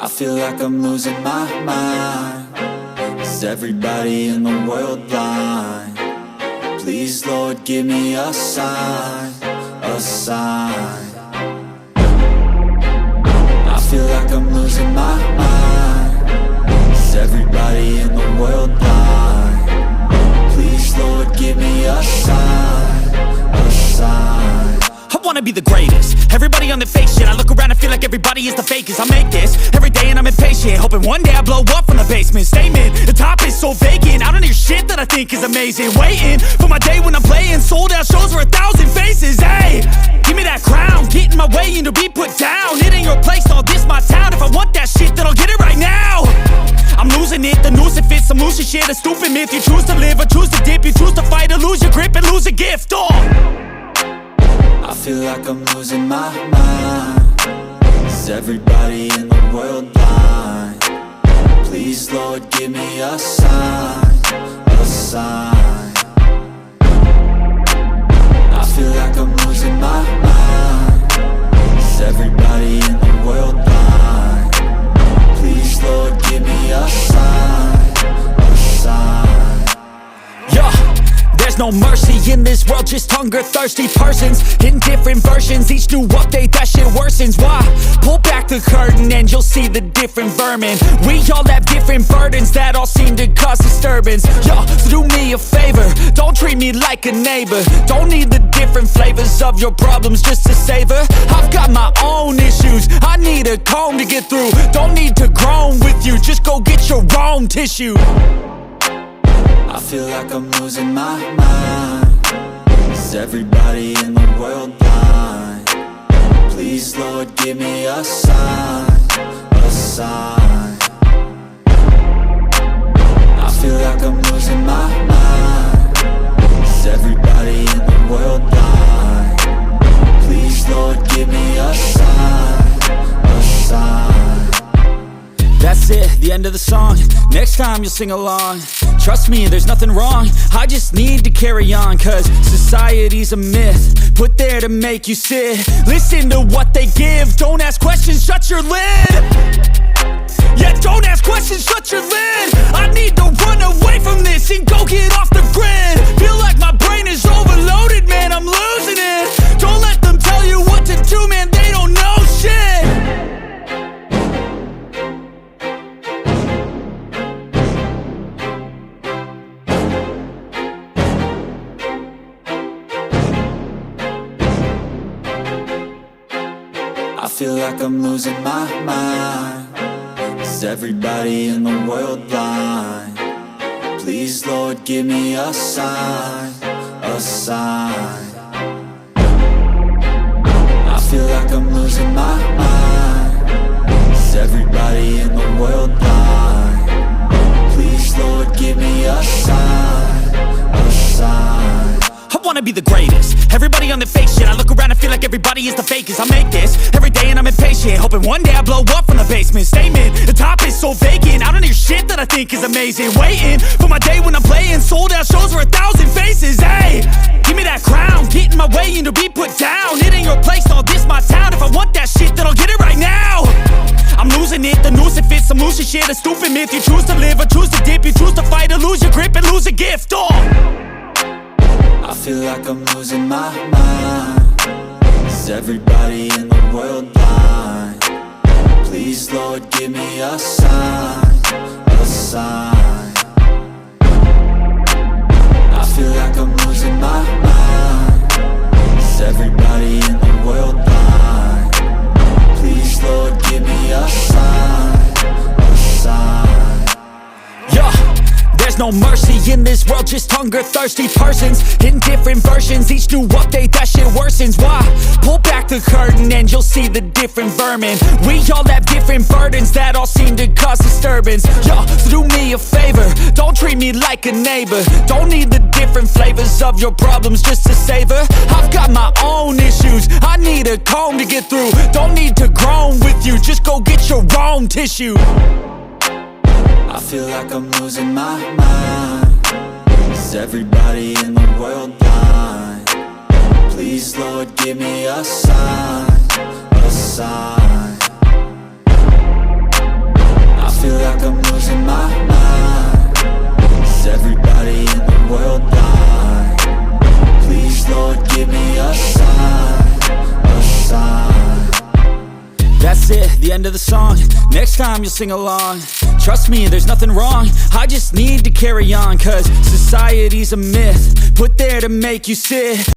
I feel like I'm losing my mind. Is everybody in the world blind? Please, Lord, give me a sign, a sign. I feel like I'm losing my mind. Is everybody in the world blind? Please, Lord, give me a sign, a sign. I wanna be the greatest. Everybody on the fake shit. I look around and feel like everybody is the fakest. I make this every day and I'm impatient, hoping one day I blow up from the basement. Statement, the top is so vacant. I don't hear shit that I think is amazing. Waiting for my day when I'm playing sold out shows for 1,000 faces. Hey, give me that crown, get in my way and to be put down. It ain't your place, all this my town. If I want that shit, then I'll get it right now. I'm losing it, the noose it fits. I'm losing shit, a stupid myth. You choose to live or choose to dip. You choose to fight or lose your grip and lose a gift. I feel like I'm losing my mind. Is everybody in the world blind? Please, Lord, give me a sign, a sign. I feel like I'm losing my mind. Is everybody in the world blind? Please, Lord, give me a sign, a sign. Yeah. There's no mercy in this world, just hunger-thirsty persons in different versions. Each new update, that shit worsens. Why? Pull back the curtain and you'll see the different vermin. We all have different burdens that all seem to cause disturbance. Yo, so do me a favor, don't treat me like a neighbor. Don't need the different flavors of your problems just to savor. I've got my own issues, I need a comb to get through. Don't need to groan with you, just go get your own tissue. I feel like I'm losing my mind. Is everybody in the world blind? Please, Lord, give me a sign, a sign. I feel like I'm losing my mind. Is everybody in the world blind? Please, Lord, give me a sign, a sign. That's it, the end of the song. Next time you'll sing along. Trust me, there's nothing wrong. I just need to carry on, cause society's a myth put there to make you sit. Listen to what they give. Don't ask questions, shut your lid. Yeah, don't ask questions, shut your lid. I need to run away from this and go get off the grid. Feel like my brain is overloaded, man, I'm losing it. Don't let them tell you what to do, man, they don't know shit. I feel like I'm losing my mind. Is everybody in the world blind? Please, Lord, give me a sign, a sign. I feel like I'm losing my mind. Is everybody in the world blind? Please, Lord, give me a sign, a sign. I wanna be the greatest. Everybody on the fake shit. I look around and feel like everybody is the fakest. I make this every day and I'm impatient, hoping one day I blow up from the basement. Statement, the top is so vacant. I don't hear shit that I think is amazing. Waiting for my day when I'm playing sold out shows for 1,000 faces. Hey, give me that crown, get in my way and to be put down. It ain't your place, all this my town. If I want that shit, then I'll get it right now. I'm losing it, the noose it fits. I'm losing shit, a stupid myth. You choose to live or choose to dip. You choose to fight or lose your grip and lose a gift. I feel like I'm losing my mind. Is everybody in the world blind? Please, Lord, give me a sign, a sign. I feel like I'm losing my mind. Is everybody in the world blind? Please, Lord, give me a sign, a sign. Yeah. There's no mercy in this world, just hunger-thirsty persons in different versions. Each new update, that shit worsens. Why? Pull back the curtain and you'll see the different vermin. We all have different burdens that all seem to cause disturbance. Yo, so do me a favor, don't treat me like a neighbor. Don't need the different flavors of your problems just to savor. I've got my own issues, I need a comb to get through. Don't need to groan with you, just go get your own tissue. I feel like I'm losing my mind. Is everybody in the world blind? Please, Lord, give me a sign, a sign. end of the song. Next time you'll sing along. Trust me, there's nothing wrong. I just need to carry on, cause society's a myth put there to make you sit.